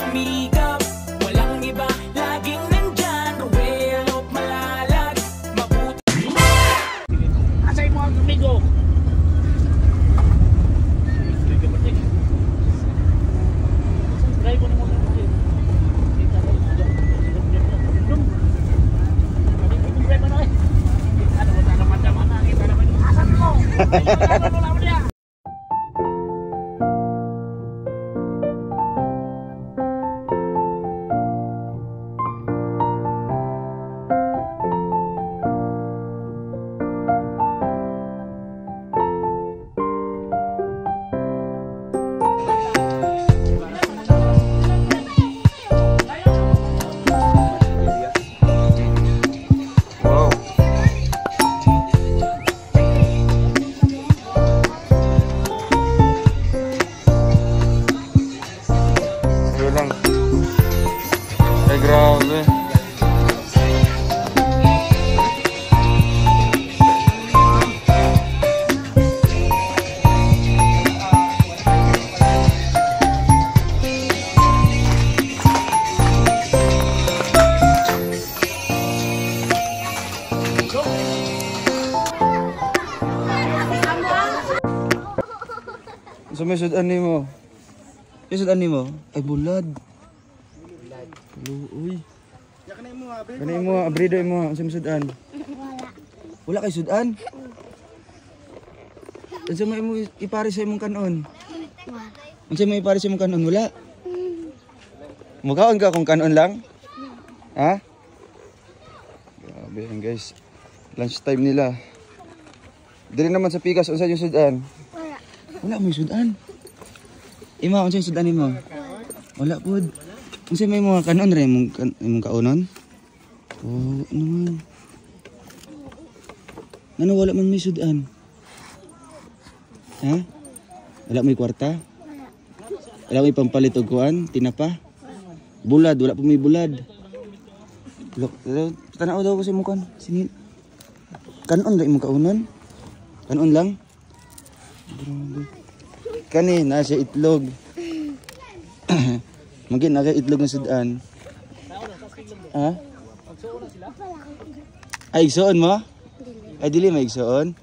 sumikap. Walang iba, laging nandyan. Ruwelo, malalag, mabuti. Asay mo ang amigo. Grabe. So may sudan ni mo. May sudan ni mo. Ay bulad. Uy. Kanay mo, abrido mo, sa sudan. Wala kay sudan? Unsa may mo ipari sa imong kanon? Unsa may ipari sa imong kanon? Wala. Mukaon ka kung kanon lang? Ha? Grabe yan guys. Lunch time nila. Dili naman sa pikas unsa yung sudan? Wala mo sudan. Ima unsa yung sudan nimo? Wala pud. Unsa may mga kanon ra imong kaunon? Oh, naman. Ano wala man may sudan? Ha? Wala may kwarta? Wala may pampalit og kuan, tinapa? Bulad, wala pa may bulad. Look, tanaw daw ko sa imong kuan. Singil. Kanon ra imong kaunon? Kanon lang? Grabe. Kani nasa itlog. Magin na itlog ng sudan. Ha? Ay, igsoon mo? Ay, dili may igsoon?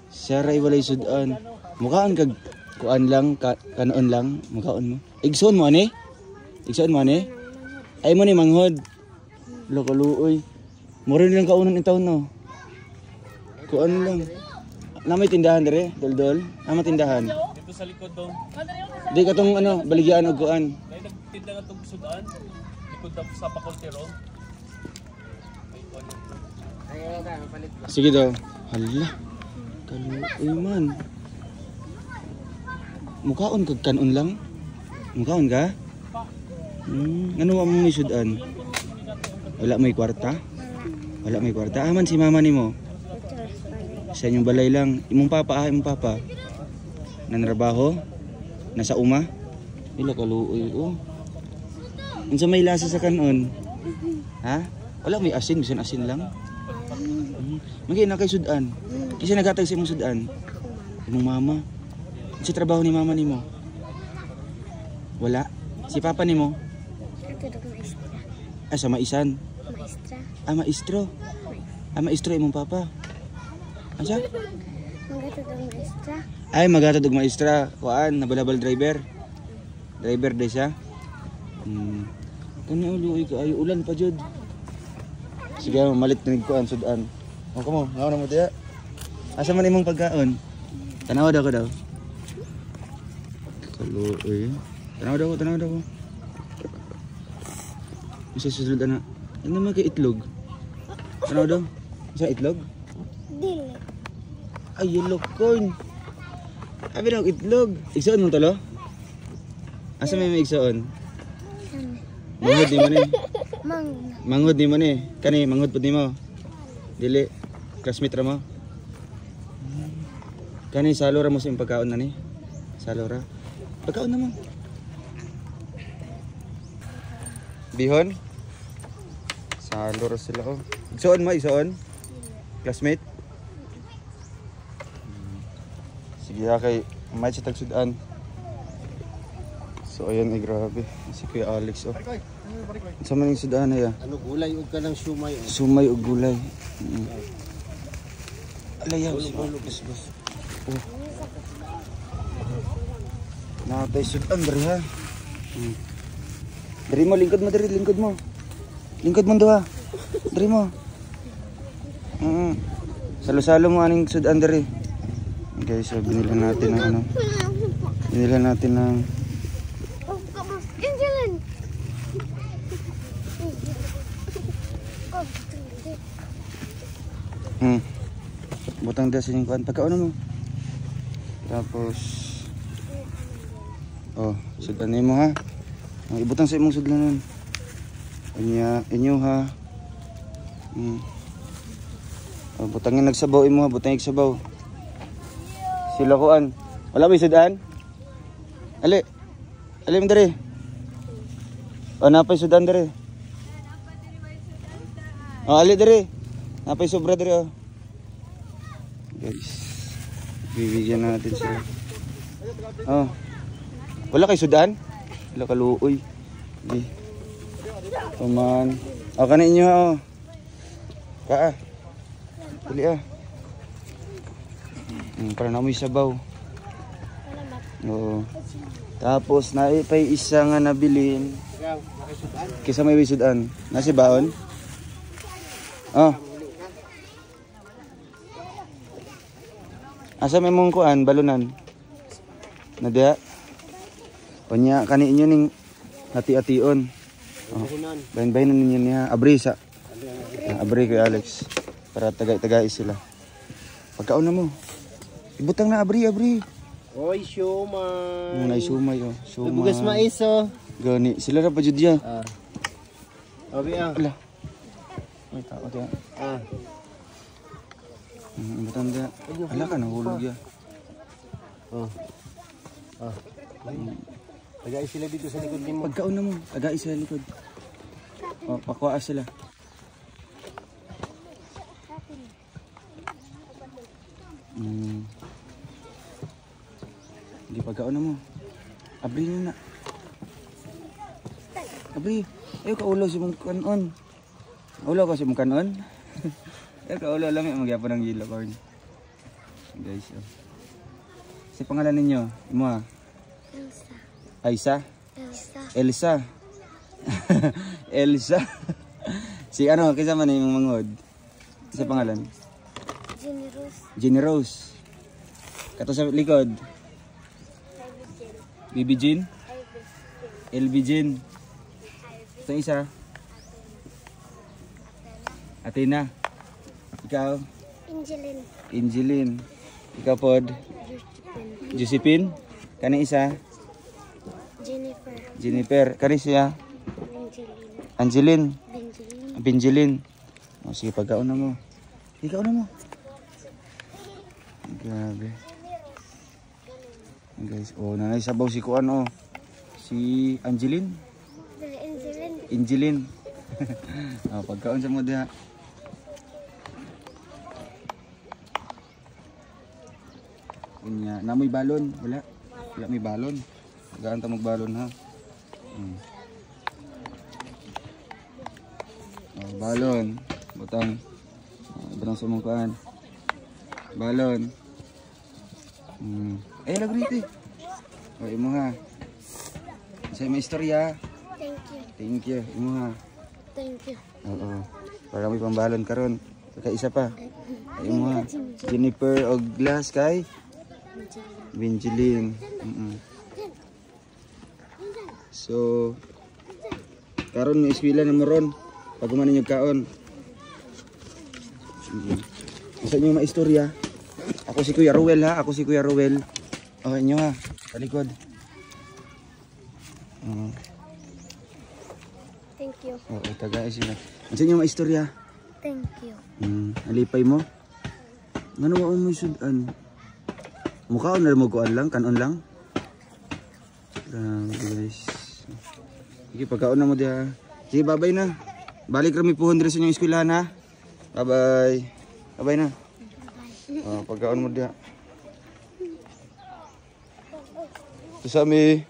Saray walay sudan. Mukhaan kag kuan lang, kanon lang, mukhaan mo. Igsoon mo ani? Igsoon mo ani? Ay mo ni manghod. Lakaluoy. Moro nilang kaunon in taon no. Kuan lang. Na may tindahan dire, dol-dol. Na tindahan. Dito sa likod do. Di katong ano, baligyan og kuan. Dai nagtinda nga tong sudan. Likod daw sa pakultero. Sige daw. Hala. Kaluoy man. Mukhaon kag kanon lang. Mukhaon ka? Ano mo may sudan? Wala may kwarta? Wala may kwarta. Aman si mama nimo. Sa inyong balay lang. Imong papa, imong papa. Nanrabaho? Nasa uma? Ila kaluoy. Oh. Unsa may lasa sa kanon? Ha? Wala may asin, bisan asin lang. Magi na kay sudan. Kasi nagatag sa imong sudan. Imong mama. Unsa trabaho ni mama nimo? Wala. Si papa nimo? Ah, sa maisan. Maestra. Ah, maestro. Ah, maestro imong papa. Asa? Magatod ang maestra. Ay, magatod og maestra. Kuan, nabalabal driver. Driver day siya. Kani uloy ka ayo ulan pa jud. Sige, malit na kuan sudan. O kamo, ngaw na mo diya. Asa man imong pagkaon? Tanaw daw ko daw. Kaluoy. Tanaw daw ko. Isa susunod ana. Ano man kay itlog? Tanaw daw. Isa itlog? Dili. Ay, yellow corn. Abi daw itlog. Igsoon mo tolo? Asa may igsoon? Manghod ni mo ni. Manghod ni mo ni. Kani manghod pud nimo. Dili classmate ra mo. Kani salo ra mo sa pagkaon na ni. Salo ra. Pagkaon na mo. Bihon. Salo ra sila oh. Igsoon mo, igsoon. Classmate. Sige ha kay may sa tagsudan. So ayan ay grabe. Si Kuya Alex oh. Sa maning sudan na ya. Ano gulay ug ka ng sumay. Sumay ug gulay. Alayaw si Alex boss. Oh. Natay sudan diri ha. Diri mo lingkod mo diri, lingkod mo. Lingkod mo duha. Diri mo. Salo-salo mo aning sudan diri. Okay, so binilhan natin ng ano. Binilhan natin ng butang das yung kuan pagkaon mo. Tapos sudan mo ha. Ang ibutang sa imong sudlanan. Inyo ha. Butangin nagsabaw imo ha, butang igsabaw. Sila kuan. Wala ba sudan? Ali. Ali mo diri. Napay sudan diri. Ali diri. Napay sobra diri oh. Guys. Bibigyan natin sila. Wala kay sudan? Wala kaluoy. Okay. Tuman. Kanin inyo ha oh. Kaa. Dili ah. Para na mo isabaw. Oo. Tapos naipay isa nga nabilin. Kisa may sudan. Nasi baon? Asa may mong kuan balunan? Nadia. Onya kani inyo ning hati-ation. Bahin-bahinan ninyo niya. Abri sa. Abri kay Alex. Para tagay-tagay sila. Pagkaon na mo. Ibutang na abri. Oy, siomay. Nay sumay oh. Sumay. Bugas mais oh. Gani sila ra pa jud ya. Abi ah. Ala. Oy tao dia. Ibutang dia. Ala ka nahulog ya. Tagay sila dito sa likod nimo. Pagkaon na mo. Tagay sila likod. Pakuha sila. Hindi pagkaon na mo. Abri na. Abri. Ayaw ka ulaw si mong kanon. Ulaw ka si mong kanon. Ayaw ka ulaw lang yung magyapon ng yellow corn. Guys. Si pangalan ninyo? Imo ha? Elsa. Elsa. Elsa. Si ano? Kisa man yung mangod? Si pangalan? Jenny Rose. Kato sa likod? Bibi Jean? LB Jean. Ito isa? Athena. Ikaw? Angeline. Ikaw pod? Josephine. Kani isa? Jennifer. Kani siya? Angeline. Benjeline. Sige, pagkaon na mo. Ikaw na mo. Grabe. Guys, nanay sabaw si Kuan si Angeline. Angeline. Pagkaon sa mo diha. Kunya, namoy balon, wala. Wala may balon. Gaan ta magbalon ha. Balon, butang. Ibang sa mong kuan. Balon. Lagriti. Imo ha. Sa may istorya. Thank you. Imo ha. Thank you. Oo. Para may pambalon karon. Saka isa pa. Imo ha. Jennifer og glass kay Benjeline. So karon may eskwela na mo ron. Pag kumanin yung kaon. Isa nyo maistorya. Ako si Kuya Ruel ha. Okay nyo ha. Sa likod. Thank you. Oo, tagay sila. Isa nyo maistorya. Thank you. Alipay mo. Ano mo mo sudan? Mukha na mo kuan lang, kanon lang. Guys. Sige, pagkaon na mo diha. Sige, bye-bye na. Balik kami puhon diri sa inyong eskwelahan ha. Bye-bye. Bye-bye na. Pagkaon mo diha. Sami.